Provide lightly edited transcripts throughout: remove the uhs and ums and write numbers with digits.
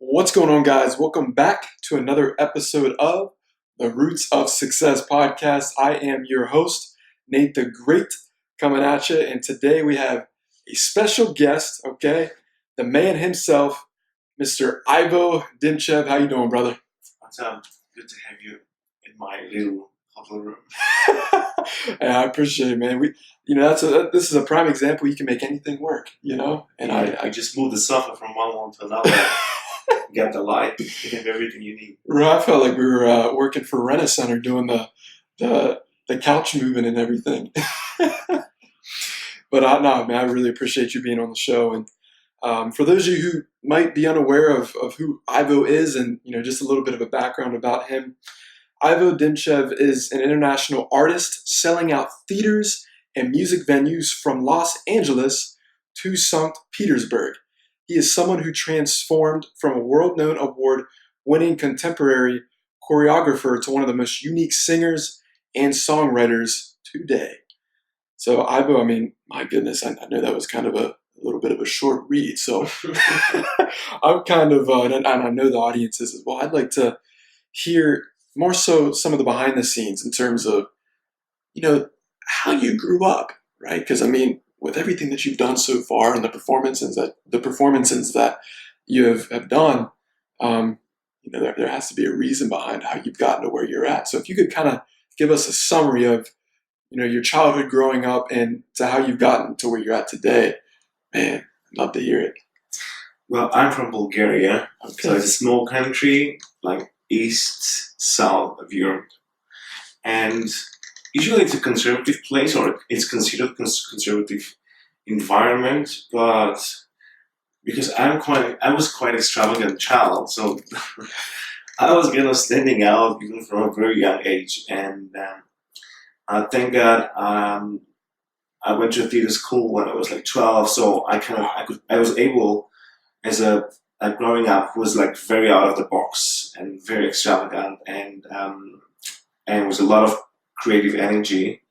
What's going on, guys? Welcome back to another episode of the Roots of Success podcast. I am your host, Nate the Great, coming at you. And today we have a special guest, okay? The man himself, Mr. Ivo Dimchev. How you doing, brother? What's up? Good to have you in my little hotel room. Yeah, I appreciate it, man. This is a prime example. You can make anything work, you know? And I just moved the sofa from one wall to another. Got the light. You have everything you need. I felt like we were working for Rent Center doing the couch moving and everything. But no, man, I really appreciate you being on the show. And for those of you who might be unaware of who Ivo is, and just a little bit of a background about him, Ivo Dimchev is an international artist selling out theaters and music venues from Los Angeles to Sankt Petersburg. He is someone who transformed from a world-known award-winning contemporary choreographer to one of the most unique singers and songwriters today. So Ivo, I mean, my goodness, I know that was kind of a little bit of a short read. So I'm kind of, and I know the audience is as well. I'd like to hear more so some of the behind the scenes in terms of, how you grew up, right? Because I mean, with everything that you've done so far and the performances that you have done, there has to be a reason behind how you've gotten to where you're at. So if you could kind of give us a summary of, your childhood growing up and to how you've gotten to where you're at today, man, I'd love to hear it. Well, I'm from Bulgaria, Okay. so it's a small country, like east, south of Europe. And usually it's a conservative place, or it's considered conservative environment, but because I was quite extravagant child, so I was standing out even from a very young age. And thank God, I went to a theater school when I was like 12, so I was able, as a growing up, was like very out of the box and very extravagant, and was a lot of creative energy.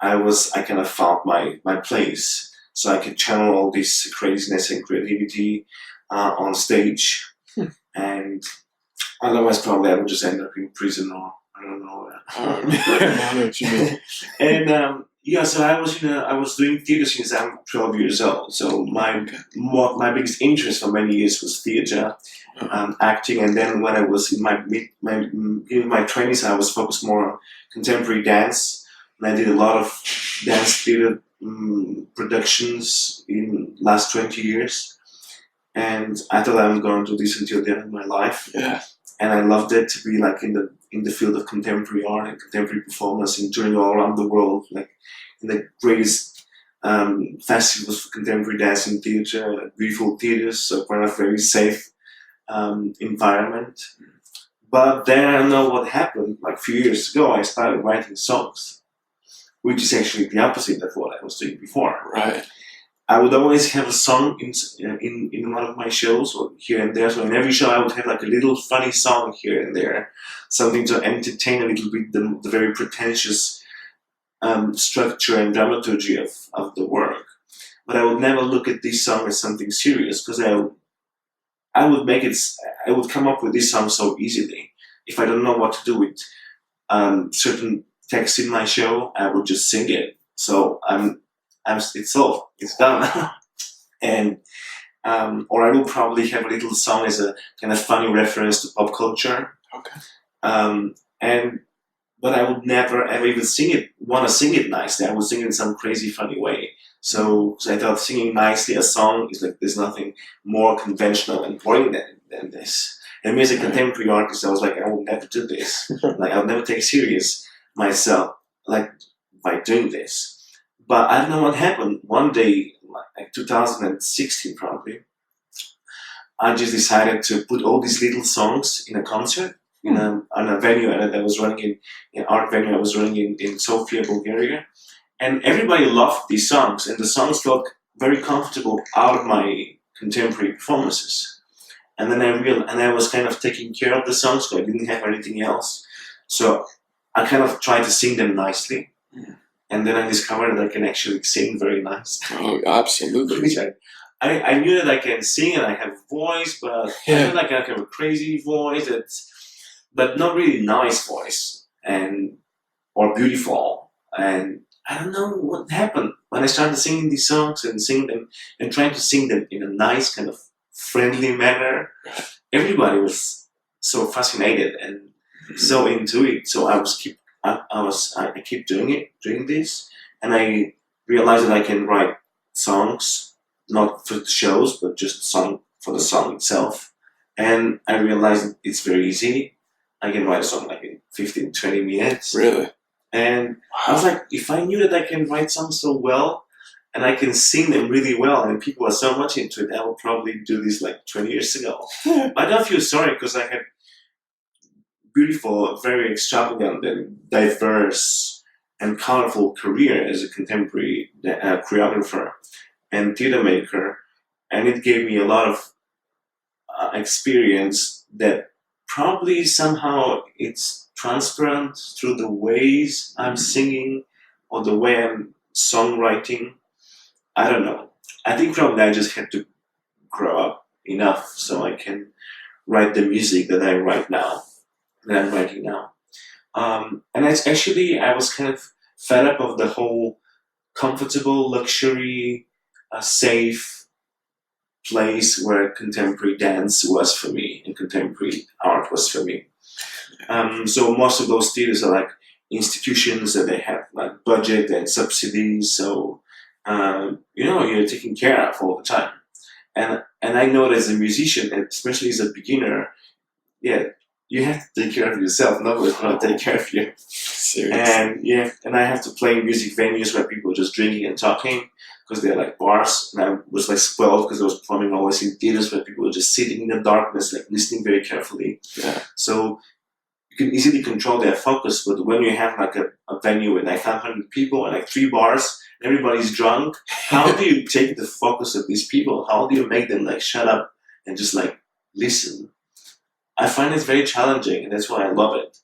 I kind of found my place, so I could channel all this craziness and creativity on stage. And otherwise probably I would just end up in prison, or I don't know. I know what you mean. And so I was doing theater since I'm 12 years old. So my biggest interest for many years was theater, acting, and then when I was in my 20s, I was focused more on contemporary dance, and I did a lot of dance theater productions in last 20 years. And I thought I was going to do this until the end of my life. Yeah. And I loved it to be like in the field of contemporary art and contemporary performance, and touring all around the world, like in the greatest festivals for contemporary dance and theater, beautiful theaters, so kind of very safe environment. But then I don't know what happened. Like a few years ago, I started writing songs, which is actually the opposite of what I was doing before. Right. I would always have a song in one of my shows, or here and there. So in every show, I would have like a little funny song here and there, something to entertain a little bit the very pretentious structure and dramaturgy of the work. But I would never look at this song as something serious, because I would come up with this song so easily. If I don't know what to do with certain text in my show, I would just sing it. So it's done. And or I will probably have a little song as a kind of funny reference to pop culture. Okay. But I would never ever even want to sing it nicely. I would sing it in some crazy funny way. So I thought singing nicely a song is like, there's nothing more conventional and boring than this. And me as a contemporary artist, I was like, I will never do this. Like, I'll never take serious myself, like, by doing this. But I don't know what happened. One day, like 2016 probably, I just decided to put all these little songs in a concert on a venue that I was running in art venue I was running in Sofia, Bulgaria. And everybody loved these songs, and the songs felt very comfortable out of my contemporary performances. And then I was kind of taking care of the songs, so I didn't have anything else. So I kind of tried to sing them nicely. And then I discovered that I can actually sing very nice. Oh, absolutely. Which I knew that I can sing and I have a voice, but I feel like I have a crazy voice, but not really nice voice and or beautiful. And I don't know what happened when I started singing these songs and sing them and trying to sing them in a nice kind of friendly manner. Everybody was so fascinated and so into it. So I keep doing this, and I realized that I can write songs, not for the shows, but just song for the song itself. And I realized it's very easy. I can write a song like in 15, 20 minutes. Really? And I was like, if I knew that I can write songs so well and I can sing them really well and people are so much into it, I would probably do this like 20 years ago. I don't feel sorry because I had beautiful, very extravagant and diverse and colorful career as a contemporary choreographer and theater maker. And it gave me a lot of experience that probably somehow it's transparent through the ways I'm singing or the way I'm songwriting. I don't know. I think probably I just had to grow up enough so I can write the music that I write now, that I'm writing now. And it's actually, I was kind of fed up of the whole comfortable, luxury, safe place where contemporary dance was for me and contemporary art was for me. So most of those theaters are like institutions that they have like budget and subsidies. So you're taken care of all the time. And I know that as a musician, and especially as a beginner, yeah, you have to take care of yourself. Nobody's gonna take care of you. Seriously. And I have to play in music venues where people are just drinking and talking because they're like bars. And I was like spoiled because I was performing always in theaters where people were just sitting in the darkness, like listening very carefully. Yeah. So you can easily control their focus. But when you have like a venue with like 500 people and like 3 bars, and everybody's drunk, how do you take the focus of these people? How do you make them like shut up and just like listen? I find it very challenging, and that's why I love it.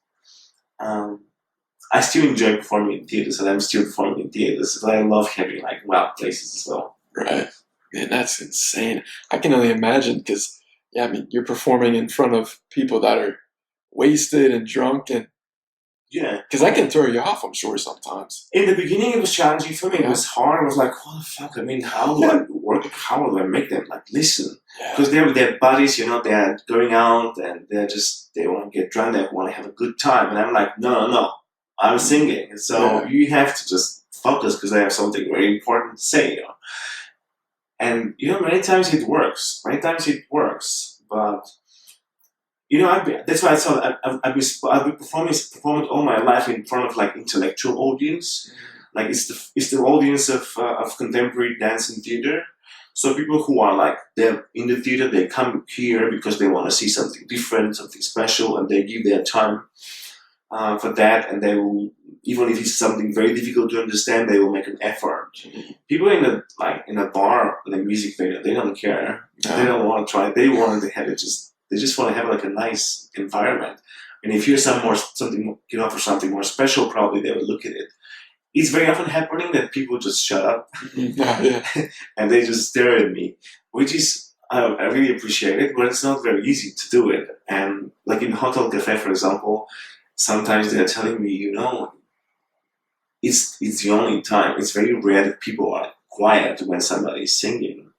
I still enjoy performing in theaters, and I'm still performing in theaters, but I love having like wild places as well. Right. Man, that's insane. I can only imagine because, yeah, I mean, you're performing in front of people that are wasted and drunk, and Yeah. because that can throw you off, I'm sure, sometimes. In the beginning, it was challenging for me. It was hard. I was like, what the fuck? I mean, how do I work? How do I make them like listen? Because they're with their buddies, they're going out and they want to get drunk, they want to have a good time. And I'm like, no, I'm singing. And so you have to just focus because I have something very important to say. And, many times it works. But that's why I thought I've been performing all my life in front of like intellectual audience, like it's the audience of contemporary dance and theater. So people who are like they're in the theater, they come here because they want to see something different, something special, and they give their time for that, and they will, even if it's something very difficult to understand, they will make an effort. People in a bar, in a music venue, they don't care. No. They don't want to try. They want to have it They just want to have like a nice environment. And if you're can offer something more special, probably they will look at it. It's very often happening that people just shut up and they just stare at me, which is I really appreciate it, but it's not very easy to do it. And like in hotel cafe, for example, sometimes they're telling me, it's the only time. It's very rare that people are quiet when somebody is singing.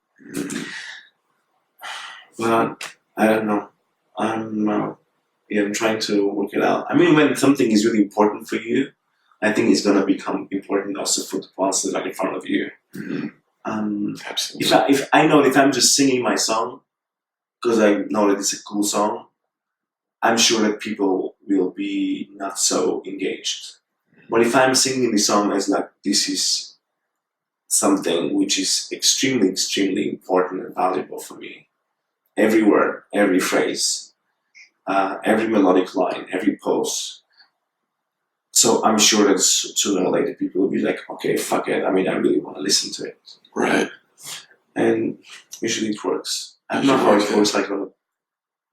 But I don't know. I'm trying to work it out. I mean, when something is really important for you, I think it's gonna become important also for the ones that are in front of you. Absolutely. If I know that if I'm just singing my song because I know that it's a cool song, I'm sure that people will be not so engaged. But if I'm singing the song as like this is something which is extremely, extremely important and valuable for me, every word, every phrase, every melodic line, every pose. So I'm sure that sooner or later people will be like, okay, fuck it. I mean, I really want to listen to it. Right. And usually it works. I don't know how it works like on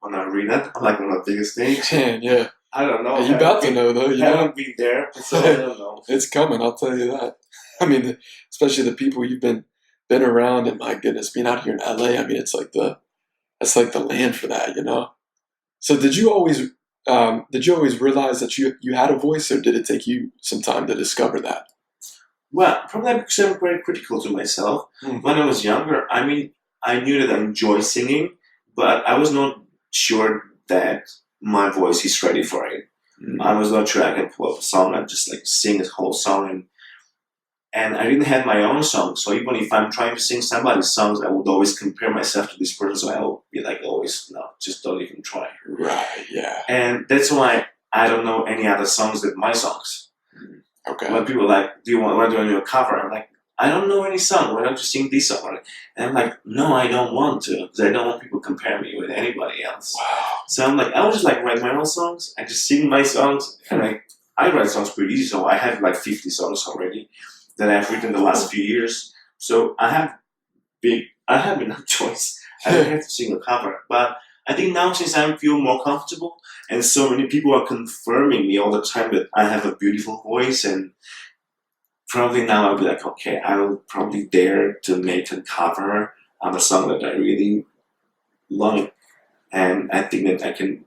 an arena, like on a bigger stage. Man, yeah. I don't know. You're about to know, though. I haven't been there, so I don't know. It's coming, I'll tell you that. I mean, especially the people you've been been around, and my goodness, being out here in LA, I mean, it's like the land for that, you know. So did you always realize that you had a voice, or did it take you some time to discover that? Well, probably because I'm very critical to myself. Mm. When I was younger, I mean, I knew that I enjoy singing, but I was not sure that my voice is ready for it. I Mm. was not sure I can pull up a song and just like sing a whole song, and I didn't have my own song. So even if I'm trying to sing somebody's songs, I would always compare myself to this person. So I will be like, always, no, just don't even try. Right. Yeah. And that's why I don't know any other songs than my songs. Mm. Okay. When people are like, do you want to do a cover? I'm like, I don't know any song. Why don't you sing this song? And I'm like, no, I don't want to, because I don't want people to compare me with anybody else. Wow. So I'm like, I will just like write my own songs. I just sing my songs, and I write songs pretty easy. So I have like 50 songs already that I've written the last few years. So I have enough choice. I don't have to sing a cover. But I think now, since I feel more comfortable, and so many people are confirming me all the time that I have a beautiful voice, and probably now I'll be like, okay, I will probably dare to make a cover on a song that I really like, and I think that I can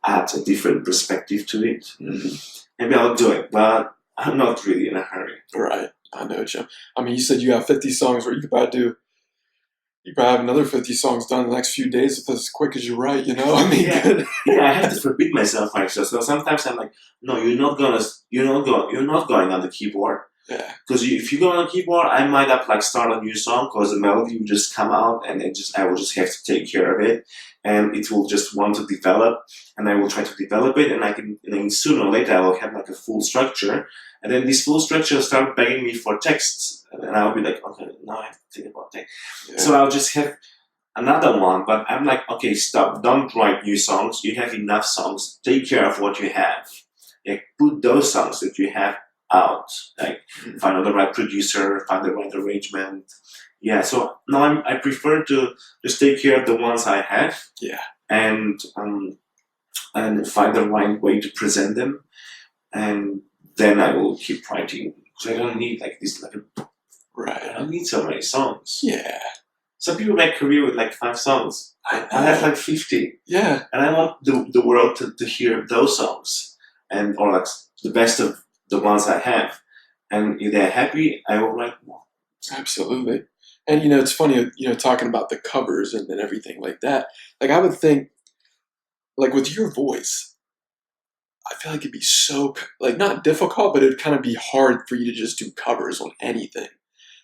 add a different perspective to it. Mm. Maybe I'll do it, but I'm not really in a hurry. Right. I know, Jim. I mean, you said you have 50 songs, where you probably have another 50 songs done in the next few days with as quick as you write, you know? I mean, Yeah, good. yeah. I have to forbid myself actually. So sometimes I'm like, no, you're not going on the keyboard. Yeah. Because if you go on a keyboard, I might have like start a new song because the melody will just come out, and I will just have to take care of it, and it will just want to develop, and I will try to develop it, and and then sooner or later I will have like a full structure, and then this full structure will start begging me for texts, and I'll be like, okay, now I have to think about that. Yeah. So I'll just have another one, but I'm like, okay, stop, don't write new songs. You have enough songs. Take care of what you have. Like, put those songs that you have out. Like, find the right producer, find the right arrangement. Yeah, so now I prefer to just take care of the ones I have. Yeah. And find the right way to present them, and then I will keep writing. Because I don't need like this. I Right. don't need so many songs. Yeah. Some people make career with like 5 songs. I I have know. like 50. Yeah. And I want the world to hear those songs, and or like the best of the ones I have. And if they're happy, I will write more. Absolutely. And it's funny, talking about the covers and everything like that. Like, I would think, like, with your voice, I feel like it'd be so, like, not difficult, but it'd kind of be hard for you to just do covers on anything,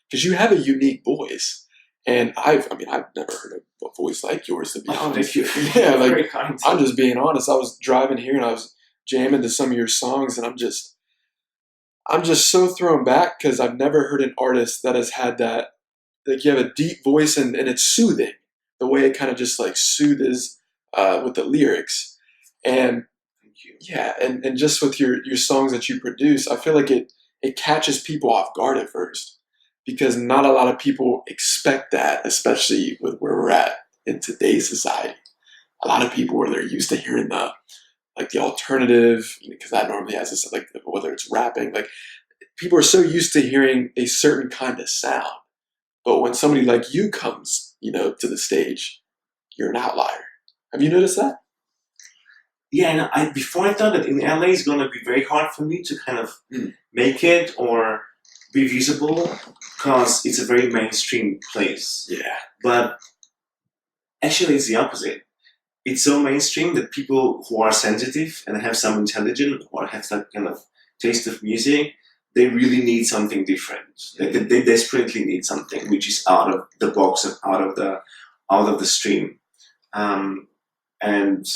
because you have a unique voice. And I've never heard a voice like yours, to be Oh, honest. thank you. Yeah, like, Very kind. I'm just being honest. I was driving here and I was jamming to some of your songs, and I'm just so thrown back, because I've never heard an artist that has had that. Like, you have a deep voice, and it's soothing. The way it kind of just like soothes with the lyrics, and Thank you. yeah, and just with your songs that you produce, I feel like it catches people off guard at first, because not a lot of people expect that, especially with where we're at in today's society. A lot of people, where they're used to hearing the alternative, because that normally has this, like, whether it's rapping, like, people are so used to hearing a certain kind of sound. But when somebody like you comes, to the stage, you're an outlier. Have you noticed that? Yeah, and before I thought that in LA it's gonna be very hard for me to kind of Mm. make it or be visible because it's a very mainstream place. Yeah. But actually, it's the opposite. It's so mainstream that people who are sensitive and have some intelligence or have that kind of taste of music, they really need something different. They desperately need something which is out of the box and out of the stream. And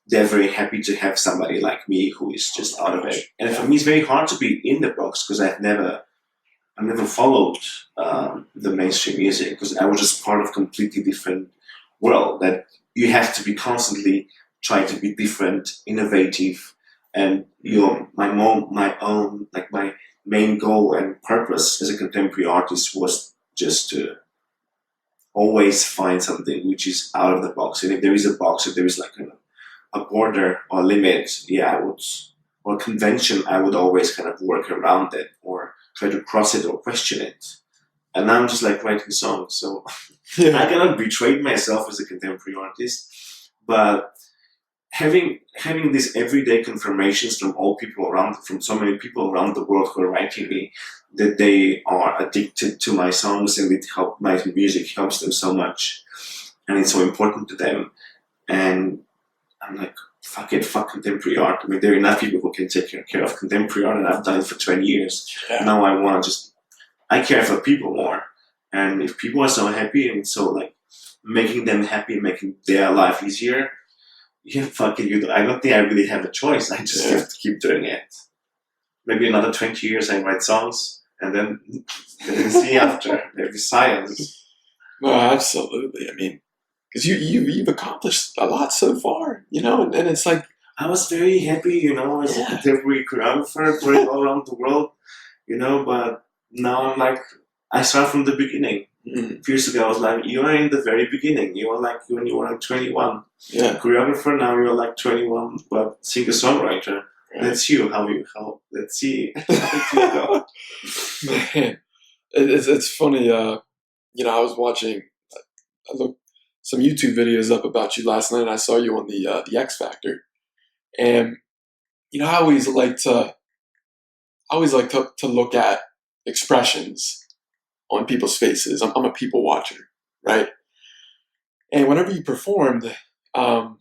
they're very happy to have somebody like me who is just out of it. And for me, it's very hard to be in the box because I've never followed the mainstream music, because I was just part of a completely different world that you have to be constantly trying to be different, innovative, and my main goal and purpose as a contemporary artist was just to always find something which is out of the box. And if there is a box, if there is like a border or limit, or convention, I would always kind of work around it or try to cross it or question it. and I'm just like writing songs. So Yeah. I cannot betray myself as a contemporary artist, but having these everyday confirmations from from so many people around the world who are writing me that they are addicted to my songs and my music helps them so much, and it's so important to them. And I'm like, fuck it, fuck contemporary art. I mean, there are enough people who can take care of contemporary art, and I've done it for 20 years. Yeah. Now I care for people more. And if people are so happy and so like making them happy, making their life easier, yeah, fuck it. I don't think I really have a choice. I just have to keep doing it. Maybe another 20 years I write songs, and then see after. There'll be silence. No, absolutely. I mean, because you've accomplished a lot so far, and it's like, I was very happy, as a contemporary choreographer touring all around the world, but now I'm like, I start from the beginning. mm, Years ago, I was like, you are in the very beginning. You are like when you were like 21. yeah, Choreographer, now you're like 21, but singer-songwriter. right. That's you. Let's see. How you go. Man, it's funny. I was watching. I looked some YouTube videos up about you last night, and I saw you on the X Factor. And I always like to look at expressions on people's faces. I'm a people watcher, right? And whenever you performed, I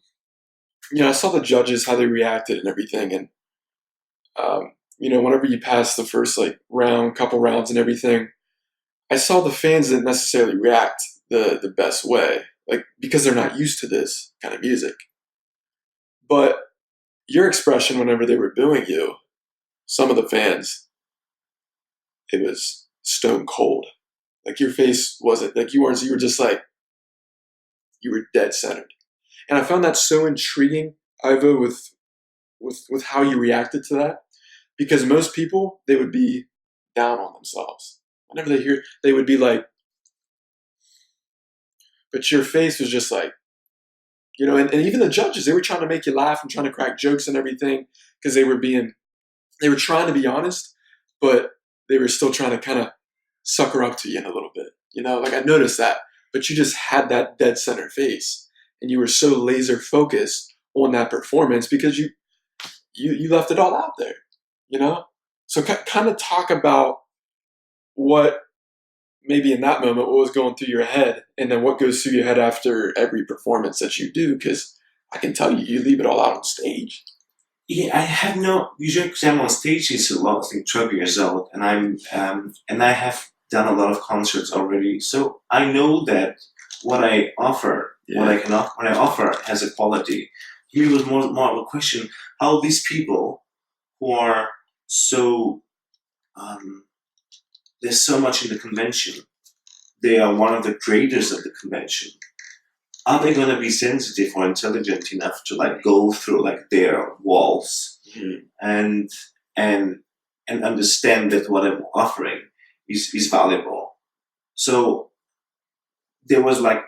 saw the judges how they reacted and everything, and whenever you passed the first like couple rounds and everything, I saw the fans didn't necessarily react the best way, like because they're not used to this kind of music. But your expression whenever they were booing you, some of the fans, it was stone cold. Like your face wasn't like you weren't. You were just like you were dead centered, and I found that so intriguing, Ivo, with how you reacted to that, because most people they would be down on themselves whenever they would be like, but your face was just like, and even the judges, they were trying to make you laugh and trying to crack jokes and everything because they were trying to be honest, but they were still trying to kind of sucker up to you in a little bit. Like I noticed that, but you just had that dead center face, and you were so laser focused on that performance because you left it all out there. So kind of talk about what maybe in that moment what was going through your head, and then what goes through your head after every performance that you do, because I can tell you leave it all out on stage. Yeah, I have no usually because I'm on stage is a lot. I think 12 years old, and I have done a lot of concerts already, so I know that what I offer, what I offer has a quality. Here was more of a question: how these people who are so there's so much in the convention, they are one of the creators of the convention. Are they going to be sensitive or intelligent enough to like go through like their walls and and and understand that what I'm offering is valuable? So there was like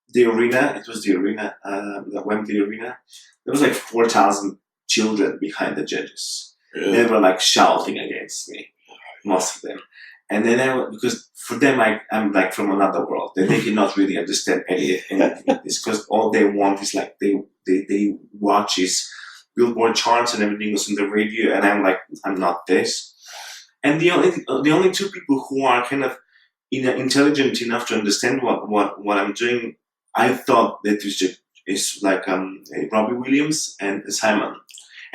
the arena. It was the arena, the Wembley Arena. There was like 4,000 children behind the judges. Really? They were like shouting against me, most of them. And then because for them I'm like from another world. They cannot really understand anything of this because all they want is like they watch is Billboard charts and everything was on the radio, and I'm like, I'm not this. And the only two people who are kind of intelligent enough to understand what I'm doing, I thought that is like Robbie Williams and Simon.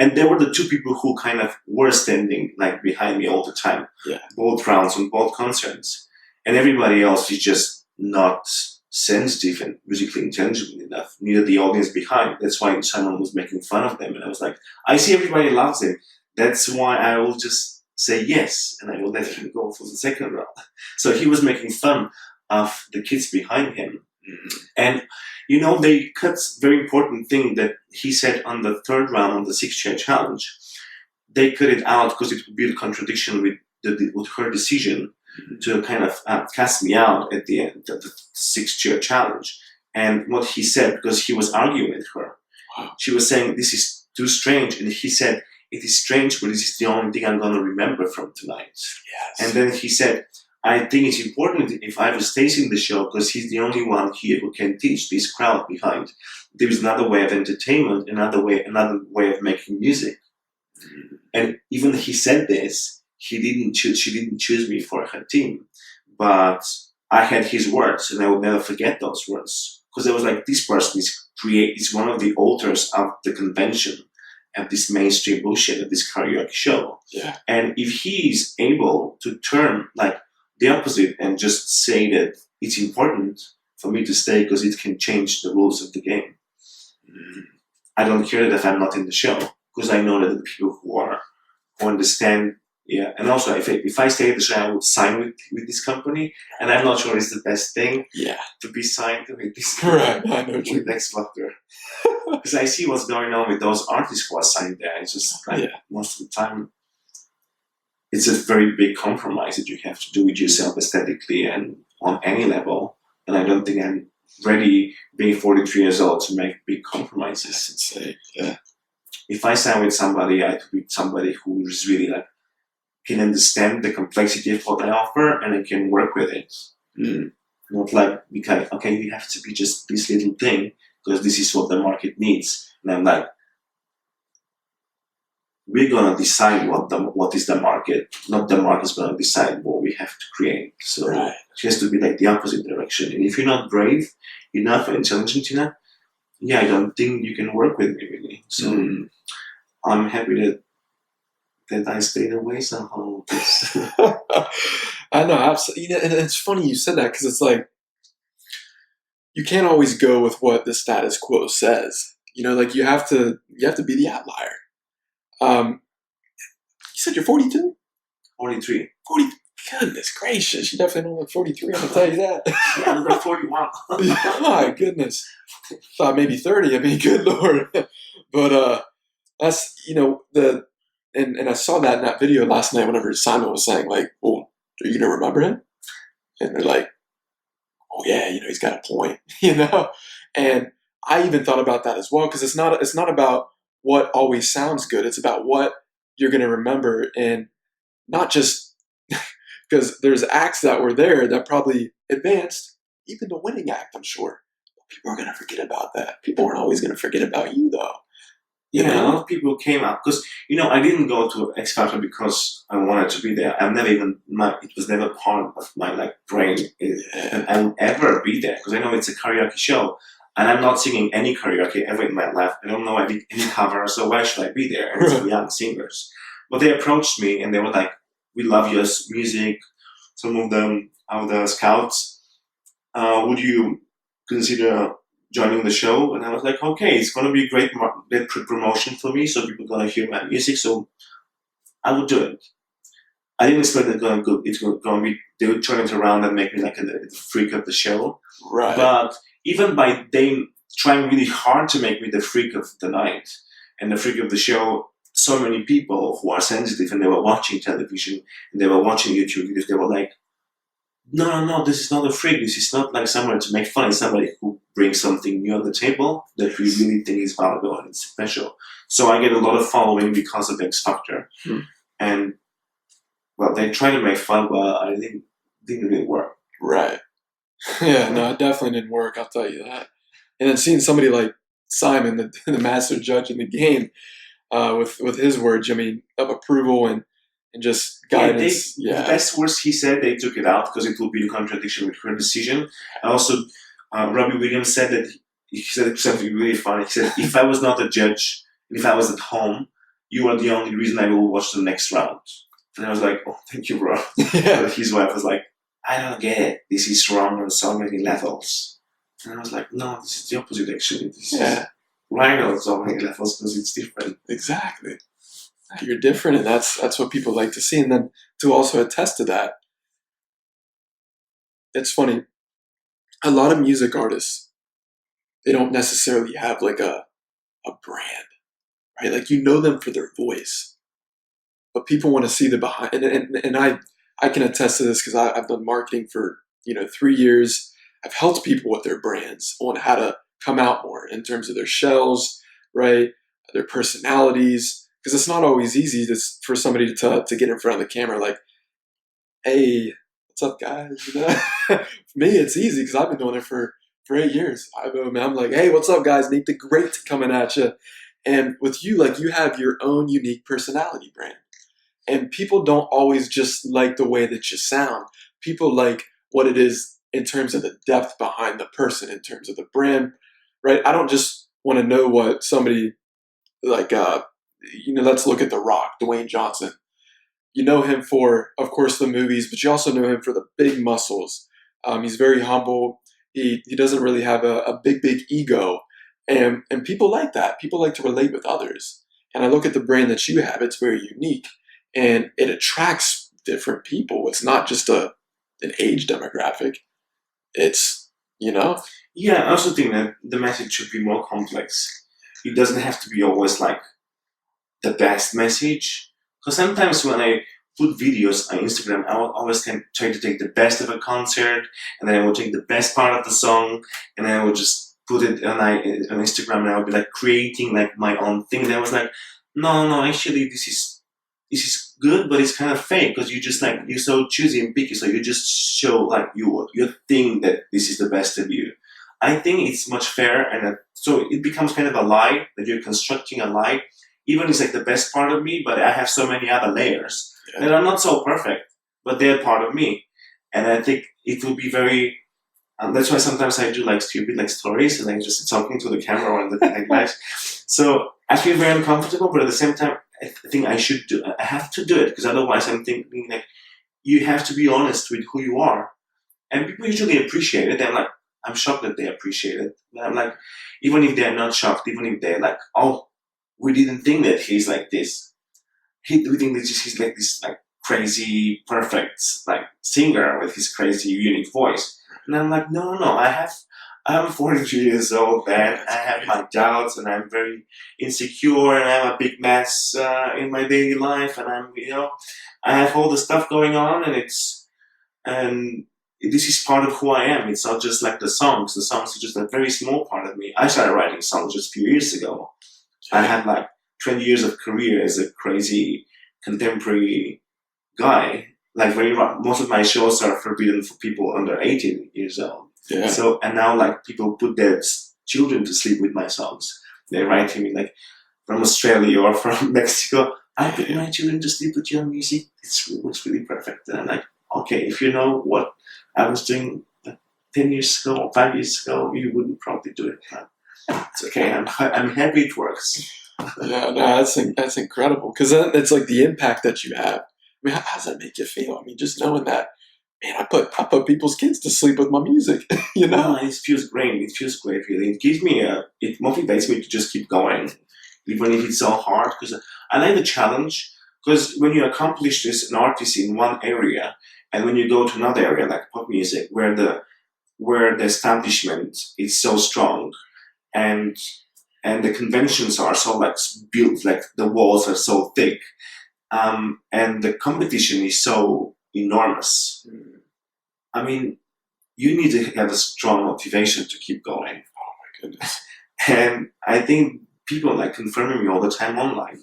And they were the two people who kind of were standing like behind me all the time, both rounds on both concerts. And everybody else is just not sensitive and musically intelligent enough, neither the audience behind. That's why Simon was making fun of them. And I was like, I see everybody loves him. That's why I will just say yes, and I will let him go for the second round. So he was making fun of the kids behind him. And they cut very important thing that he said on the third round on the 6-chair challenge. They cut it out because it would be a contradiction with her decision to kind of cast me out at the end of the 6-chair challenge. And what he said, because he was arguing with her, she was saying this is too strange, and he said it is strange, but this is the only thing I'm going to remember from tonight. Yes. And then he said, I think it's important if Ivo stays in the show because he's the only one here who can teach this crowd behind. There is another way of entertainment, another way of making music. And even he said this, she didn't choose me for her team, but I had his words, and I will never forget those words because I was like, this person is one of the authors of the convention of this mainstream bullshit of this karaoke show. Yeah. And if he is able to turn like the opposite and just say that it's important for me to stay because it can change the rules of the game, I don't care that if I'm not in the show because I know that the people who understand. Yeah, and also if I stay at the show, I would sign with this company, and I'm not sure it's the best thing. Yeah. To be signed with this Right. I know with X Factor, because I see what's going on with those artists who are signed there. It's just like most of the time, it's a very big compromise that you have to do with yourself aesthetically and on any level. And I don't think I'm ready, being 43 years old, to make big compromises. That's insane. Yeah. If I sign with somebody, I could be somebody who is really like can understand the complexity of what I offer and I can work with it. Not like because okay, you have to be just this little thing because this is what the market needs. And I'm like, we're gonna decide what is the market, not the market's gonna decide what we have to create. So it has to be like the opposite direction. And if you're not brave enough and intelligent enough, I don't think you can work with me really. So I'm happy that I stayed away somehow. I know, absolutely. And it's funny you said that because it's like you can't always go with what the status quo says. Like you have to be the outlier. You said you're 42? 43. 40. Goodness gracious, you definitely don't look 43. I'm gonna tell you that. Yeah, I'm like 41. My goodness, thought maybe 30. I mean, good lord. But that's and I saw that in that video last night whenever Simon was saying like, well, are you gonna remember him? And they're like, oh yeah, he's got a point, And I even thought about that as well because it's not about what always sounds good. It's about what you're gonna remember, and not just because there's acts that were there that probably advanced, even the winning act, I'm sure. People are gonna forget about that. People aren't always gonna forget about you though. Yeah, a lot of people came up because I didn't go to X Factor because I wanted to be there. It was never part of my brain, and I would ever be there because I know it's a karaoke show, and I'm not singing any karaoke ever in my life. I don't know any cover, so why should I be there? And it's young singers, but they approached me and they were like, "We love your music." Some of them are the scouts. Would you consider joining the show? And I was like, okay, it's going to be a great promotion for me, so people are going to hear my music, so I would do it. I didn't expect it's going to be, they would turn it around and make me like a freak of the show. Right. But even by them trying really hard to make me the freak of the night and the freak of the show, so many people who are sensitive and they were watching television and they were watching YouTube videos, they were like, no, this is not a freak. This is not like someone to make fun. It's somebody who brings something new on the table that we really think is valuable and it's special. So I get a lot of following because of the X Factor. And, well, they try to make fun, but I didn't really work. Right. Yeah, no, it definitely didn't work, I'll tell you that. And then seeing somebody like Simon, the master judge in the game, with his words, of approval and just guidance. The best words he said, they took it out because it will be in contradiction with her decision. And also, Robbie Williams said that he said something really funny. He said, if I was not a judge, if I was at home, you are the only reason I will watch the next round. And I was like, oh, thank you, bro. But his wife was like, I don't get it. This is wrong on so many levels. And I was like, no, this is the opposite, actually. This is right on so many levels because it's different. Exactly. You're different, and that's what people like to see. And then to also attest to that, it's funny. A lot of music artists, they don't necessarily have like a brand, right? Like them for their voice, but people want to see the behind. And I can attest to this because I've done marketing for 3 years. I've helped people with their brands on how to come out more in terms of their shells, right? Their personalities. Because it's not always easy for somebody to get in front of the camera like, hey, what's up, guys? You know, for me, it's easy because I've been doing it for 8 years. I'm like, hey, what's up, guys? Nate the Great coming at you. And with you, like, you have your own unique personality brand, and people don't always just like the way that you sound. People like what it is in terms of the depth behind the person, in terms of the brand, right? I don't just want to know what somebody like, let's look at The Rock, Dwayne Johnson. You know him for, of course, the movies, but you also know him for the big muscles. He's very humble. He doesn't really have a big ego, and people like that. People like to relate with others. And I look at the brand that you have; it's very unique, and it attracts different people. It's not just an age demographic. It's you know, Yeah, I also think that the message should be more complex. It doesn't have to be always like the best message. Because sometimes when I put videos on Instagram, I will always try to take the best of a concert, and then I will take the best part of the song, and then I will just put it on Instagram, and I will be like creating like my own thing. And I was like, no, actually, this is good, but it's kind of fake because you just like you're so choosy and picky, so you just show like you think that this is the best of you. I think it's much fairer, and so it becomes kind of a lie that you're constructing a lie. Even it's like the best part of me, but I have so many other layers that are not so perfect, but they're part of me. And I think it will be very. That's why sometimes I do like stupid like stories and I'm just talking to the camera and looking at lives. So I feel very uncomfortable, but at the same time, I think I have to do it because otherwise I'm thinking like you have to be honest with who you are, and people usually appreciate it. I'm shocked that they appreciate it. But I'm like, even if they're not shocked, even if they're like, oh, we didn't think that he's like this. We think that he's like this like crazy perfect like singer with his crazy unique voice. And I'm like, no, I'm 43 years old and I have my doubts and I'm very insecure and I'm a big mess in my daily life and I have all the stuff going on and this is part of who I am. It's not just like the songs. The songs are just a very small part of me. I started writing songs just a few years ago. I had like 20 years of career as a crazy contemporary guy. Like most of my shows are forbidden for people under 18 years old. yeah. So and now like people put their children to sleep with my songs. They write to me like from Australia or from Mexico. I put my children to sleep with your music. It's really perfect. And I'm like, okay, if you know what I was doing 10 years ago or 5 years ago, you wouldn't probably do it. But it's okay. I'm happy it works. Yeah, no, that's incredible because then it's like the impact that you have. I mean, how does that make you feel? I mean, just knowing that, man, I put people's kids to sleep with my music. You know, It feels great. It feels great. Really, it motivates me to just keep going, even if it's so hard. Because I like the challenge. Because when you accomplish this an artist in one area, and when you go to another area like pop music, where the establishment is so strong, and the conventions are so like built, like the walls are so thick, and the competition is so enormous. I mean, you need to have a strong motivation to keep going. oh my goodness. And I think people like confirming me all the time online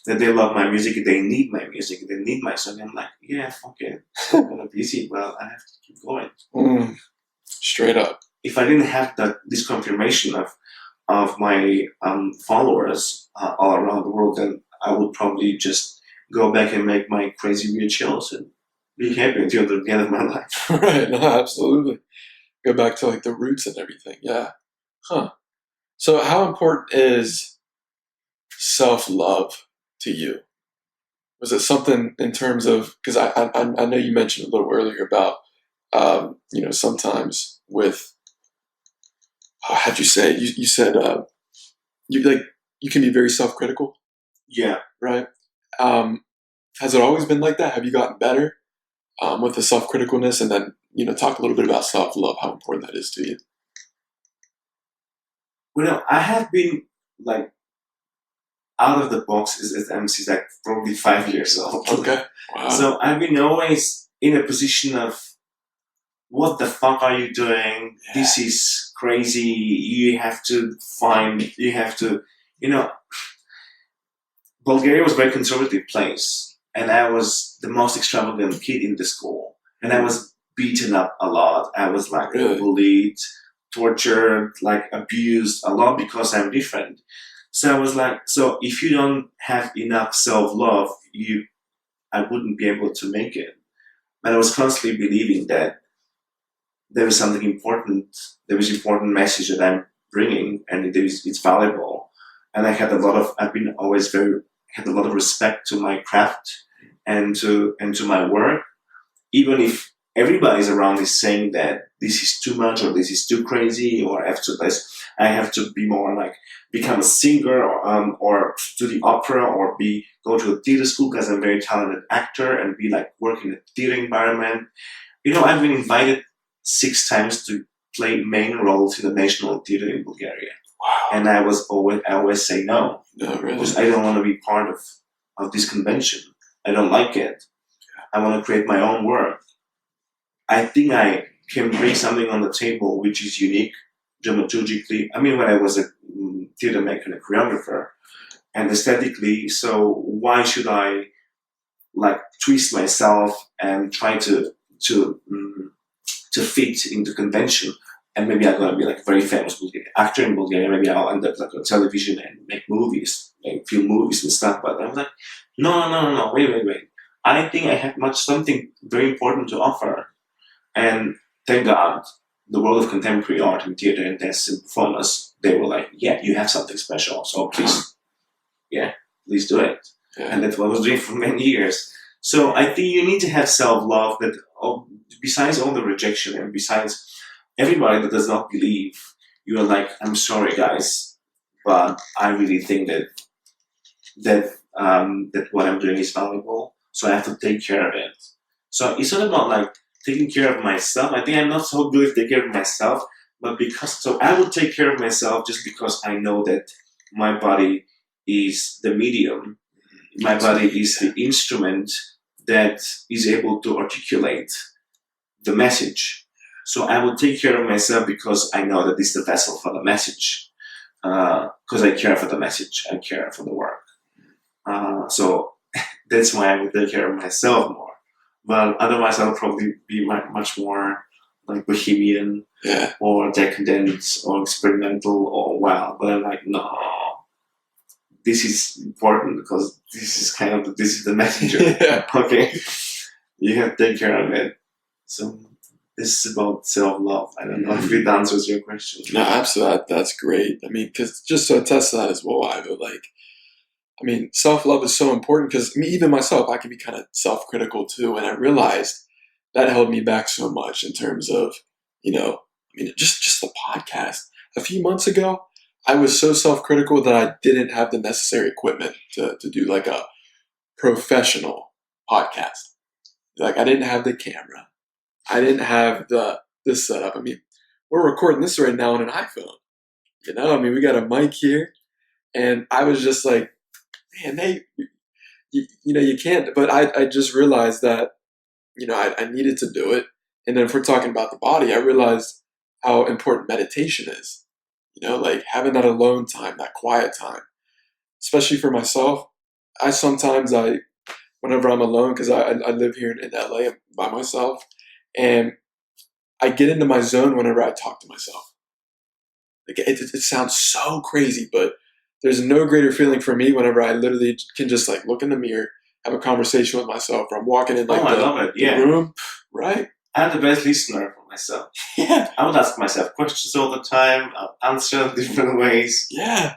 that they love my music, they need my music, they need my song. I'm like, yeah, okay, it's not gonna be easy. Well, I have to keep going. Straight up. If I didn't have this confirmation of my followers all around the world, then I would probably just go back and make my crazy weird shows and be happy until the end of my life. Right. No, absolutely. Go back to like the roots and everything. Yeah. Huh. So, how important is self love to you? Was it something in terms of because I know you mentioned a little earlier about sometimes with how'd you say it? You said you like you can be very self critical, Yeah. right? Has it always been like that? Have you gotten better with the self criticalness, and then talk a little bit about self love, how important that is to you? Well, I have been like out of the box as MC like probably 5 years old. Okay. Wow. So I've been always in a position of what the fuck are you doing? Yeah. This is crazy. You have to Bulgaria was a very conservative place, and I was the most extravagant kid in the school, and I was beaten up a lot. I was like Really? bullied, tortured, like abused a lot because I'm different. So I was like, so if you don't have enough self-love, I wouldn't be able to make it. But I was constantly believing that there is something important, there is important message that I'm bringing, and it's valuable. And I've been always had a lot of respect to my craft and to my work, even if everybody's around is saying that this is too much or this is too crazy or I have to be more like become a singer or do the opera or go to a theater school because I'm a very talented actor and be like work in a theater environment. I've been invited 6 times to play main roles in the National Theater in Bulgaria, Wow. and I always say no No, really? because I don't want to be part of this convention. I don't like it. I want to create my own work. I think I can bring something on the table which is unique dramaturgically. I mean, when I was a theater maker and a choreographer, and aesthetically, so why should I like twist myself and try to fit into convention? And maybe I'm gonna be like a very famous Bulgarian actor in Bulgaria. Maybe I'll end up like on television and make movies, like film movies and stuff. But I'm like, no, wait. I think I have something very important to offer. And thank God, the world of contemporary art and theater and dance and performance, they were like, yeah, you have something special. So please do it. Yeah. And that's what I was doing for many years. So I think you need to have self-love that besides all the rejection and besides everybody that does not believe, you are like, I'm sorry guys, but I really think that what I'm doing is valuable. So I have to take care of it. So it's not about like taking care of myself. I think I'm not so good at taking care of myself, but so I will take care of myself just because I know that my body is the medium. My body is the instrument that is able to articulate the message. So I will take care of myself because I know that this is the vessel for the message. Because I care for the message, I care for the work. So that's why I will take care of myself more. But otherwise, I'll probably be much more like bohemian or decadent or experimental or wild. But I'm like, no, this is important because this is the messenger. Yeah. Okay, you have to take care of it. So this is about self-love. I don't know if it answers your question. No, absolutely. That's great. I mean, because just to attest to that as well, Ivo, self-love is so important because even myself, I can be kind of self-critical too. And I realized that held me back so much in terms of, just the podcast. A few months ago, I was so self-critical that I didn't have the necessary equipment to do like a professional podcast. Like I didn't have the camera. I didn't have this setup. I mean, we're recording this right now on an iPhone. We got a mic here. And I was just like, man, you can't. But I just realized that, I needed to do it. And then if we're talking about the body, I realized how important meditation is. Like having that alone time, that quiet time, especially for myself. Whenever I'm alone, because I live here in LA by myself, and I get into my zone whenever I talk to myself. Like it sounds so crazy, but there's no greater feeling for me whenever I literally can just like look in the mirror, have a conversation with myself, or I'm walking in I love it. Yeah. the room, right? I'm the best listener for myself. Yeah. I would ask myself questions all the time. I'll answer different ways. Yeah.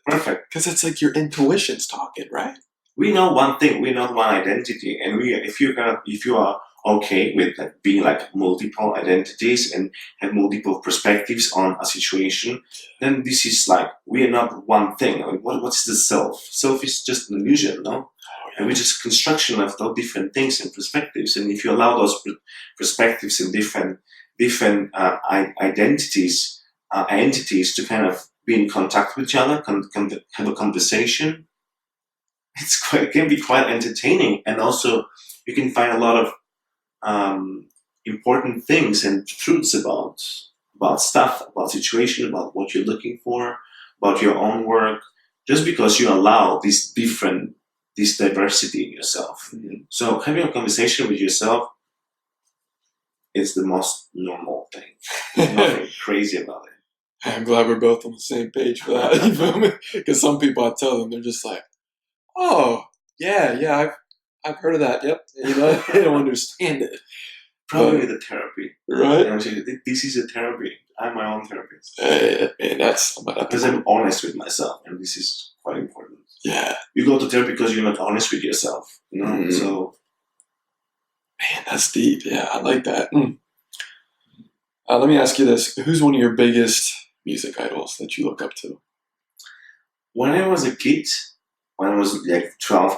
Perfect. Because it's like your intuition's talking, right? We know one thing. We know one identity, and if you are okay with like being like multiple identities and have multiple perspectives on a situation, then this is like we are not one thing. Like, what's the self? Self is just an illusion, no? And we're just a construction of those different things and perspectives. And if you allow those perspectives and different identities, entities to kind of be in contact with each other, have a conversation, it can be quite entertaining. And also, you can find a lot of important things and truths about stuff, about situation, about what you're looking for, about your own work, just because you allow this diversity in yourself. Mm-hmm. So having a conversation with yourself it's the most normal thing. There's nothing crazy about it. I'm glad we're both on the same page for that. You feel me? Because some people, I tell them, they're just like, "Oh, yeah, I've heard of that. Yep." You know, they don't understand it. Probably the therapy. Right? And I say, this is a therapy. I'm my own therapist. Man, that's because I'm honest with myself, and this is quite important. Yeah. You go to therapy because you're not honest with yourself, you know. Mm. So, man, that's deep. Yeah, I like that. Let me ask you this: who's one of your biggest music idols that you look up to? when I was a kid, when I was like 12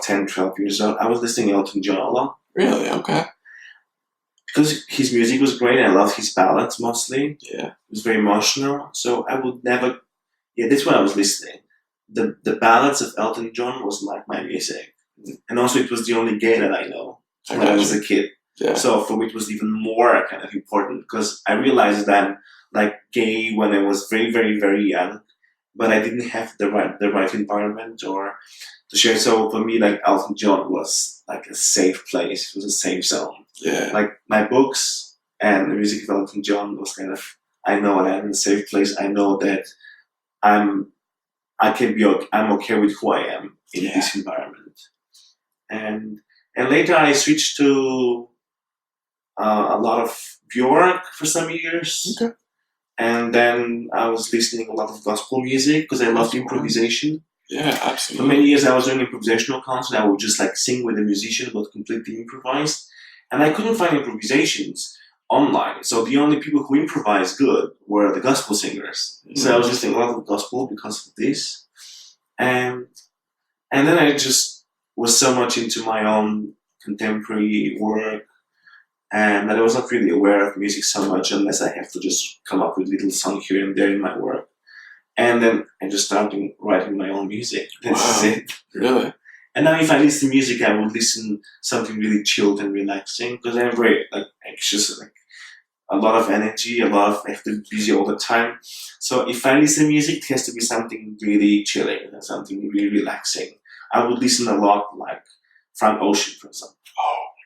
years old, I was listening to Elton John a lot. Really? Okay. Because his music was great, and I loved his ballads mostly. Yeah. It was very emotional, so I would never. Yeah, that's what I was listening. The ballads of Elton John was like my music, and also it was the only gay that I know when I was a kid. Yeah. So for me, it was even more kind of important because I realized that like gay when I was very, very, very young, but I didn't have the right environment or to share. So for me, like Elton John was like a safe place. It was a safe zone. Yeah. Like my books and the music of Elton John was kind of, I know that I'm in a safe place. I know that I'm okay with who I am in this environment. And later I switched to a lot of Bjork for some years. Okay. And then I was listening a lot of gospel music because I loved improvisation. Yeah, absolutely. For many years I was doing improvisational concert. I would just like sing with a musician but completely improvised. And I couldn't find improvisations online. So the only people who improvised good were the gospel singers. So I was listening a lot of gospel because of this. And then I just was so much into my own contemporary work and that I was not really aware of music so much unless I have to just come up with little songs here and there in my work. And then I just started writing my own music. This is it. Really? And now if I listen to music, I would listen something really chilled and relaxing because I'm very like anxious, like a lot of energy, I have to be busy all the time. So if I listen to music, it has to be something really chilling and something really relaxing. I would listen a lot like Frank Ocean, for example.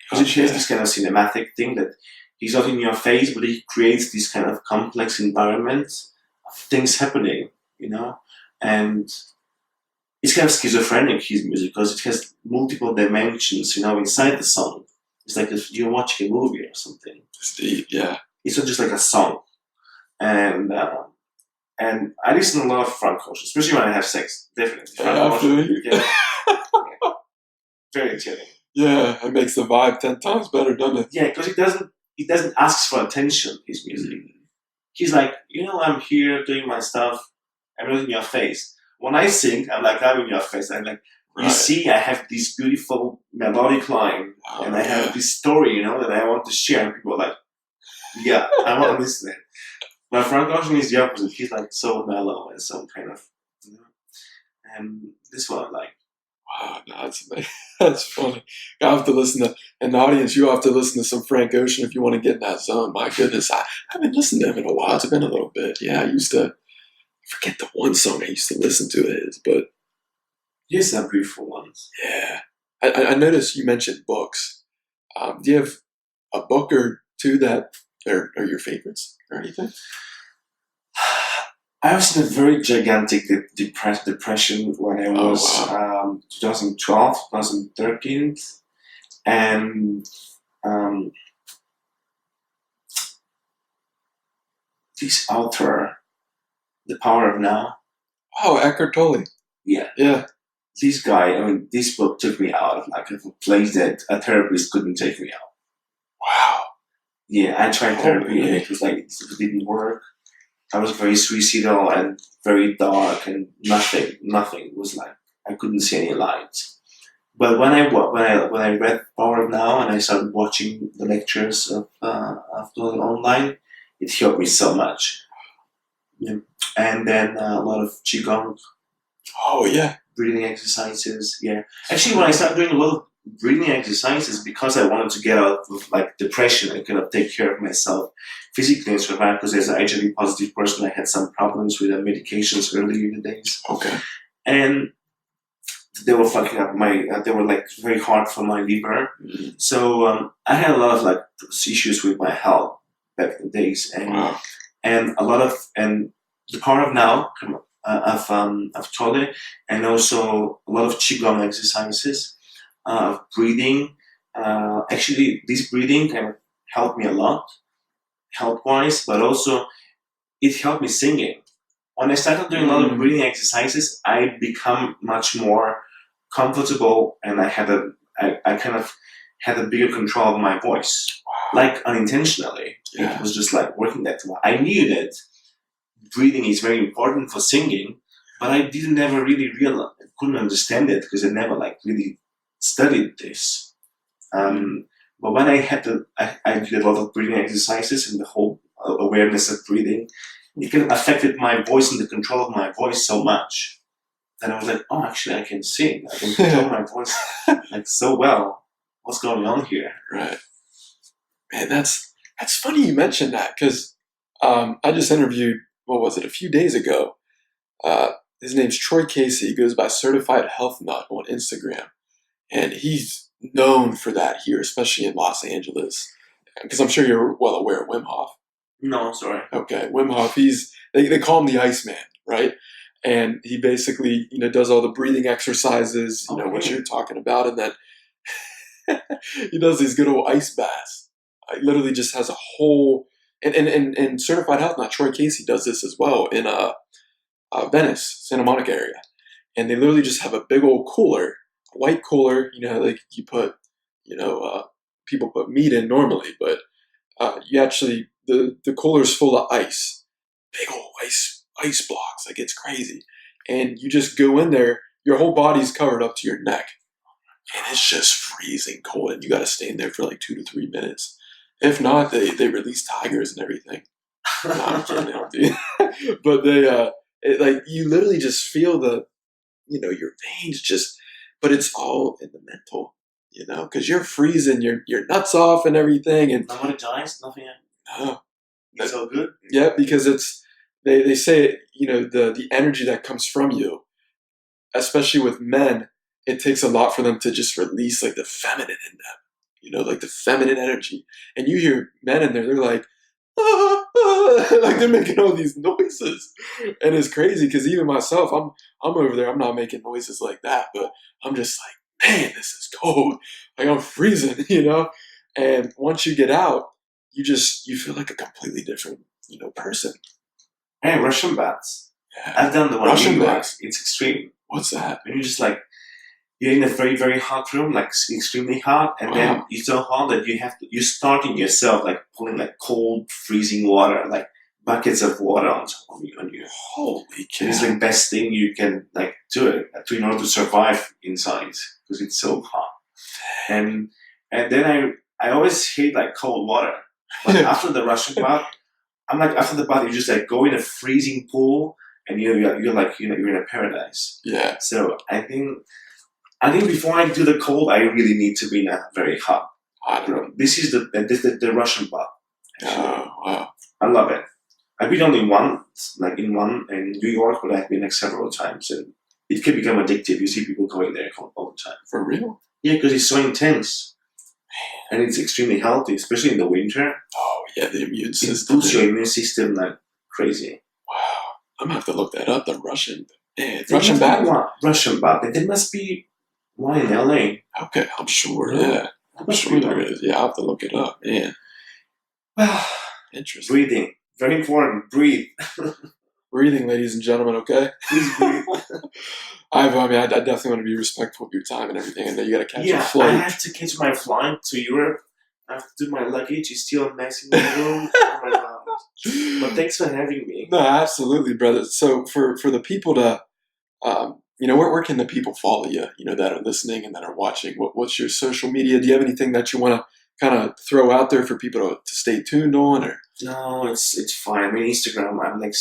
Because it has this kind of cinematic thing that he's not in your face, but he creates this kind of complex environment of things happening, you know? And it's kind of schizophrenic, his music, because it has multiple dimensions, you know, inside the song. It's like if you're watching a movie or something. It's deep, yeah. It's not just like a song. And I listen to a lot of Frank Ocean, especially when I have sex. Definitely. Frank Ocean. Yeah. Very chilling. Yeah, it makes the vibe 10 times better, doesn't it? Yeah, because it doesn't ask for attention, his music. He's like, you know, I'm here doing my stuff. I'm not in your face. When I sing, I'm like, I'm in your face. I'm like, you see, I have this beautiful melodic line, and I have this story, you know, that I want to share. And people are like, yeah, I want to listen. But Frank Ocean is the opposite. He's like so mellow and so kind of, you know, and this one, like, wow, no, that's funny. You have to listen to, in the audience, you have to listen to some Frank Ocean if you want to get in that zone. My goodness, I haven't listened to him in a while. It's been a little bit. Yeah, I used to, forget the one song I used to listen to his, but. Yes, some beautiful ones. Yeah. I noticed you mentioned books. Do you have a book or two that are your favorites or anything? I was in a very gigantic depression when I was 2012, 2013. And this author, The Power of Now. Oh, Eckhart Tolle. Yeah. Yeah. This guy, I mean, this book took me out of like a place that a therapist couldn't take me out. Wow. Yeah, I tried therapy and it was like, it didn't work. I was very suicidal and very dark and nothing was like, I couldn't see any light. But when I read Power of Now and I started watching the lectures of Tolle online, it helped me so much. Yeah. And then a lot of Qigong. Oh, yeah. Breathing exercises, yeah. Actually, when I started doing a lot of breathing exercises, because I wanted to get out of like depression and kind of take care of myself physically and survive, because as an HIV positive person, I had some problems with medications early in the days. Okay. And they were fucking up they were like very hard for my liver. Mm. So I had a lot of like issues with my health back in the days, and Wow. and the part of now I've taught it, and also a lot of qigong exercises, breathing. Actually, this breathing kind of helped me a lot, health wise, but also it helped me singing. When I started doing a lot of breathing exercises, I become much more comfortable, and I kind of had a bigger control of my voice, like unintentionally. Yeah. It was just like working that way. I knew that breathing is very important for singing, but I didn't never really realize, couldn't understand it because I never like really studied this. But when I did a lot of breathing exercises and the whole awareness of breathing, it kind of affected my voice and the control of my voice so much that I was like, oh, actually, I can sing. I can control my voice like so well. What's going on here? Right. Man, that's funny you mentioned that because I just interviewed, what was it, a few days ago. His name's Troy Casey. He goes by Certified Health Nut on Instagram. And he's known for that here, especially in Los Angeles. Because I'm sure you're well aware of Wim Hof. No, sorry. Okay, Wim Hof, they call him the Iceman, right? And he basically, does all the breathing exercises, what you're talking about, and then he does these good old ice baths. He literally just has a whole, and Certified Health Nut, Troy Casey does this as well in Venice, Santa Monica area. And they literally just have a big old cooler, a white cooler, like you put, people put meat in normally, but you actually, the cooler's full of ice, big old ice blocks, like it's crazy. And you just go in there, your whole body's covered up to your neck, and it's just freezing cold, and you got to stay in there for like 2 to 3 minutes. If not, they release tigers and everything. No, I'm kidding, they don't do that. But like you literally just feel your veins just, but it's all in the mental, because you're freezing your nuts off and everything, and Nobody dies, nothing. no, It's all good. yeah, because they say the energy that comes from you, especially with men, it takes a lot for them to just release like the feminine in them, like the feminine energy. And you hear men in there, they're like, ah, ah, like they're making all these noises, and it's crazy because even myself, I'm over there, I'm not making noises like that, but I'm just like, man, this is cold, like I'm freezing, And once you get out, you feel like a completely different, person. Hey, Russian baths. Yeah. I've done the one Russian you like. baths. It's extreme. What's that? When you're just like, you're in a very, very hot room, like extremely hot, and then it's so hot that you're starting yourself, like pulling like cold, freezing water, like buckets of water on you. Holy cow. It's the best thing you can like do it in order to survive inside because it's so hot. And then I always hate like cold water. But after the Russian bath, I'm like, after the bath, you just like go in a freezing pool and you're like, you're in a paradise. Yeah. So I think before I do the cold, I really need to be in a very hot room. This is the Russian bath. Oh, wow. I love it. I've been only once, like in New York, but I've been like several times, and it can become addictive. You see people going there all the time. For real? Yeah, because it's so intense. And it's extremely healthy, especially in the winter. Oh, yeah, the immune It system. boosts your immune system like crazy. Wow. I'm going to have to look that up, the Russian. Man, There Russian must be bath? one- Russian bath. There must be one in LA. Okay, I'm sure, Yeah. yeah. I'm sure there is. Yeah, I'll have to look it up, man. Well, Interesting. breathing. Very important. Breathe. Breathing, ladies and gentlemen, okay? Please breathe. I definitely want to be respectful of your time and everything. I know you got to catch a Yeah, I flight. have to catch my flight to Europe. I have to do my luggage. It's still a mess in my room. Oh my god. But thanks for having me. No, absolutely, brother. So for the people to, where can the people follow you, that are listening and that are watching? What's your social media? Do you have anything that you want to kind of throw out there for people to stay tuned on? Or No, it's fine. I mean, Instagram, I'm like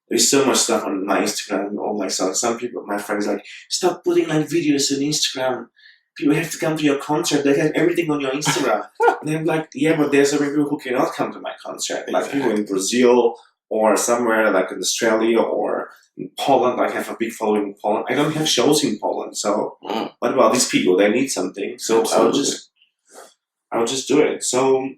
there's so much stuff on my Instagram and all my stuff. Some people, my friends, like, stop putting like videos on Instagram. People have to come to your concert. They have everything on your Instagram. And I'm like, yeah, but there's so many people who cannot come to my concert. Like people in Brazil or somewhere like in Australia or In Poland, I have a big following in Poland. I don't have shows in Poland, so Wow. what about these people? They need something, so Absolutely. I'll just do it. So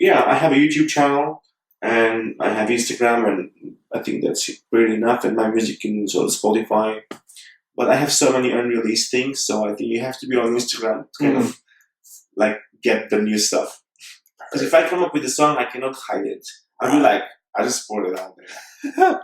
yeah, I have a YouTube channel and I have Instagram, and I think that's pretty enough. And my music is on Spotify. But I have so many unreleased things, so I think you have to be on Instagram to kind of like get the new stuff. Because if I come up with a song, I cannot hide it. I'll be like, I just put it out there.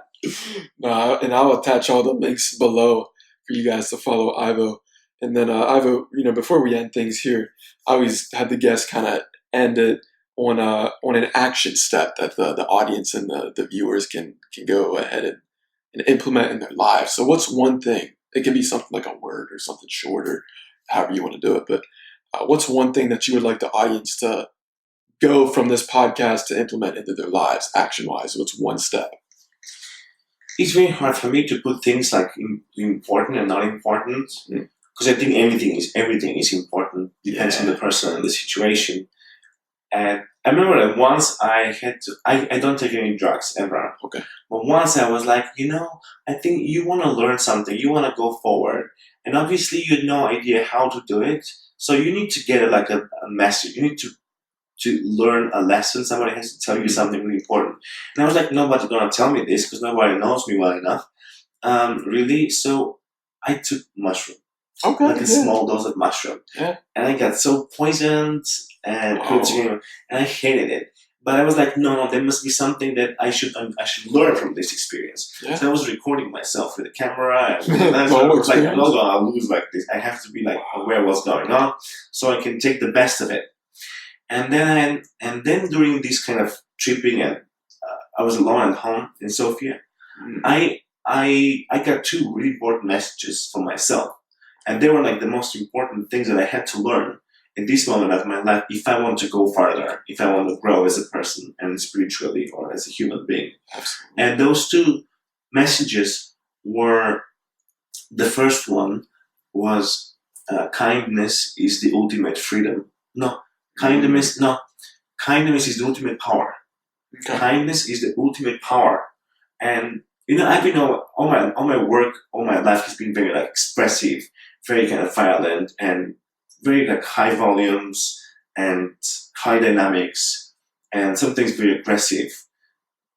No, and I'll attach all the links below for you guys to follow Ivo. And then Ivo, before we end things here, I always have the guests kind of end it on an action step that the audience and the viewers can go ahead and implement in their lives. So what's one thing? It can be something like a word or something short or however you want to do it. But what's one thing that you would like the audience to go from this podcast to implement into their lives action-wise? What's one step? It's very hard for me to put things like important and not important, because I think everything is important. Depends on the person and the situation. And I remember that once I don't take any drugs ever. Okay. But once I was like, I think you want to learn something, you want to go forward, and obviously you had no idea how to do it. So you need to get a message. You need to learn a lesson. Somebody has to tell you something really important. And I was like, nobody's gonna tell me this because nobody knows me well enough. Really. So I took mushroom. Okay. Like a small dose of mushroom. Yeah. And I got so poisoned and and I hated it. But I was like, no, there must be something that I should learn from this experience. Yeah. So I was recording myself with a camera, and I was like, I'm not gonna lose like this. I have to be like aware of what's going on, so I can take the best of it. And then during this kind of tripping, and I was alone at home in Sofia. I got two really important messages for myself, and they were like the most important things that I had to learn in this moment of my life if I want to go farther, if I want to grow as a person and spiritually or as a human being. Absolutely. And those two messages were, the first one was kindness is the ultimate freedom. Kindness is the ultimate power. Okay. Kindness is the ultimate power. And I've been all my work, all my life has been very expressive, very kind of violent, and very high volumes and high dynamics, and sometimes very aggressive.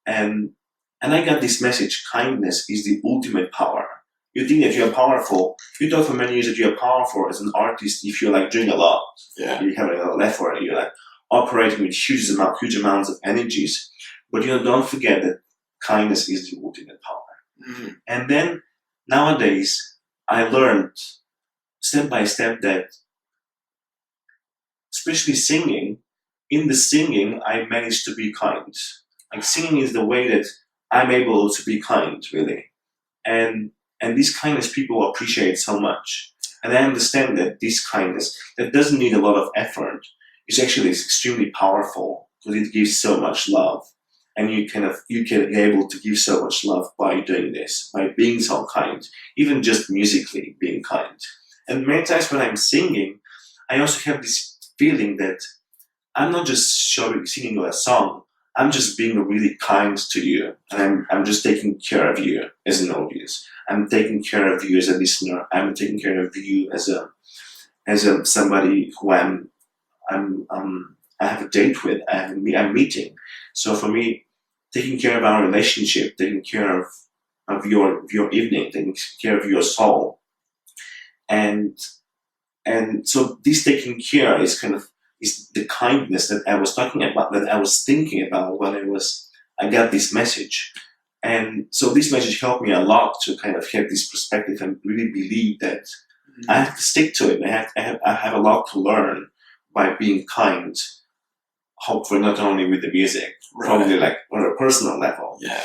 And I got this message: kindness is the ultimate power. You think that you are powerful. You thought for many years that you are powerful as an artist if you're doing a lot. Yeah. You have a left for it. You're operating with huge amounts of energies. But don't forget that kindness is the ultimate power. And then nowadays I learned step by step that, especially singing, in the singing I managed to be kind. Like singing is the way that I'm able to be kind, really. And this kindness people appreciate so much. And I understand that this kindness that doesn't need a lot of effort is actually extremely powerful because it gives so much love. And you can be able to give so much love by doing this, by being so kind, even just musically being kind. And many times when I'm singing, I also have this feeling that I'm not just singing you a song, I'm just being really kind to you, and I'm just taking care of you as an audience. I'm taking care of you as a listener. I'm taking care of you as a somebody who I have a date with. I'm meeting. So for me, taking care of our relationship, taking care of your evening, taking care of your soul, and so this taking care is the kindness that I was talking about, that I was thinking about when I got this message. And so this message helped me a lot to kind of have this perspective and really believe that I have to stick to it. I have a lot to learn by being kind, hopefully not only with the music, probably on a personal level. Yeah.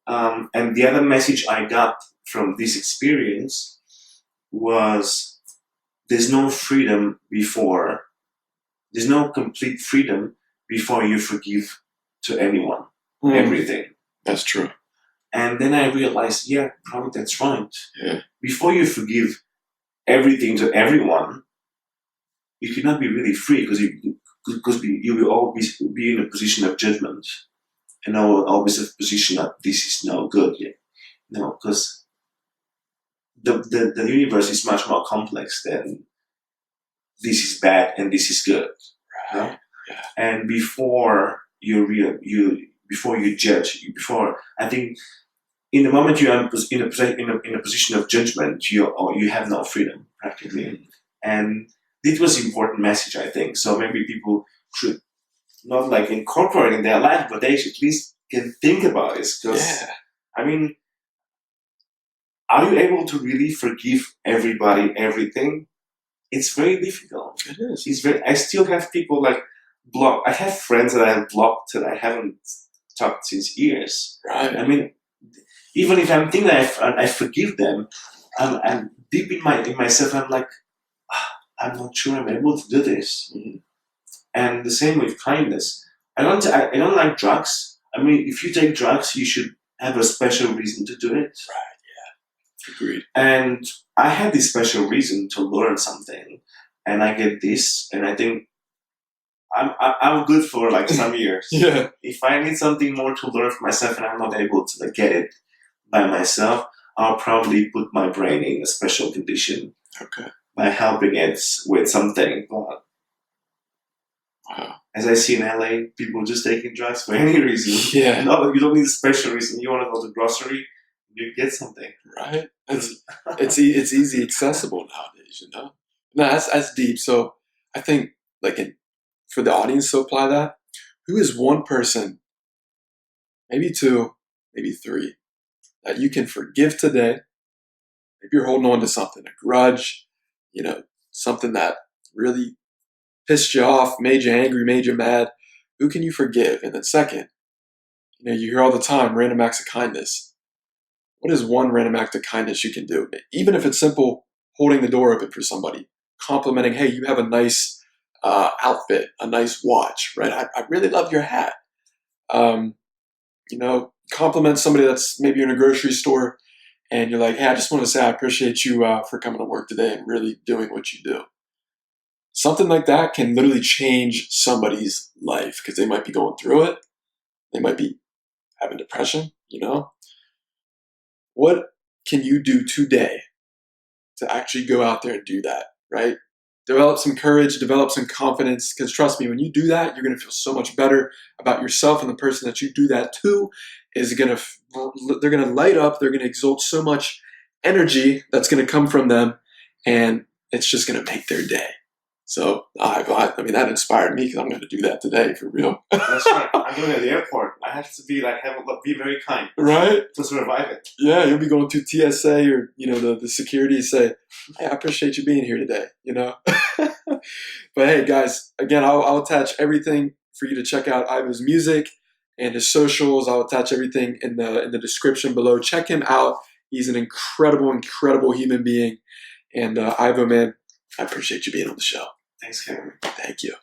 And the other message I got from this experience was there's no complete freedom before you forgive to anyone, everything. That's true. And then I realized, yeah, probably that's right. Yeah. Before you forgive everything to everyone, you cannot be really free because you will always be in a position of judgment and always a position that this is no good. No, because the universe is much more complex than this is bad and this is good. No? Right. Yeah. And before before you judge, I think in the moment you are in a position of judgment, you have no freedom practically. And this was important message, I think. So maybe people should not like incorporate in their life, but they should at least can think about this. Because Yeah. I mean, are you able to really forgive everybody everything? It's very difficult. It is. I still have people like blocked. I have friends that I have blocked that I haven't talked since years. Right. I mean, even if I'm thinking I forgive them, I'm deep in myself. I'm like, I'm not sure I'm able to do this. And the same with kindness. I don't like drugs. I mean, if you take drugs, you should have a special reason to do it. Right. Yeah. Agreed. And I had this special reason to learn something, and I get this, and I think I'm good for like some years. Yeah. If I need something more to learn for myself and I'm not able to like, get it by myself, I'll probably put my brain in a special condition. Okay. By helping it with something. But wow. As I see in LA, people just taking drugs for any reason. Yeah. No, you don't need a special reason. You want to go to the grocery, you get something. Right. It's easy accessible nowadays, you know? No, that's deep. So I think for the audience to apply that, who is one person, maybe two, maybe three, that you can forgive today? Maybe you're holding on to something, a grudge, something that really pissed you off, made you angry, made you mad. Who can you forgive? And then second, you hear all the time random acts of kindness. What is one random act of kindness you can do? Even if it's simple, holding the door open for somebody, complimenting, hey, you have a nice outfit, a nice watch, right? I really love your hat. Compliment somebody that's maybe in a grocery store and you're like, hey, I just want to say I appreciate you for coming to work today and really doing what you do. Something like that can literally change somebody's life because they might be going through it. They might be having depression, What can you do today to actually go out there and do that, right? Develop some courage, develop some confidence, because trust me, when you do that, you're going to feel so much better about yourself, and the person that you do that to they're going to light up, they're going to exalt so much energy that's going to come from them, and it's just going to make their day. So, I mean, that inspired me because I'm going to do that today for real. That's right. I'm going to the airport. I have to be very kind, right? To survive it. Yeah, you'll be going through TSA or the security say, "Hey, I appreciate you being here today." But hey, guys, again, I'll attach everything for you to check out Ivo's music and his socials. I'll attach everything in the description below. Check him out. He's an incredible, incredible human being. And Ivo, man, I appreciate you being on the show. Thanks, Kevin. Thank you.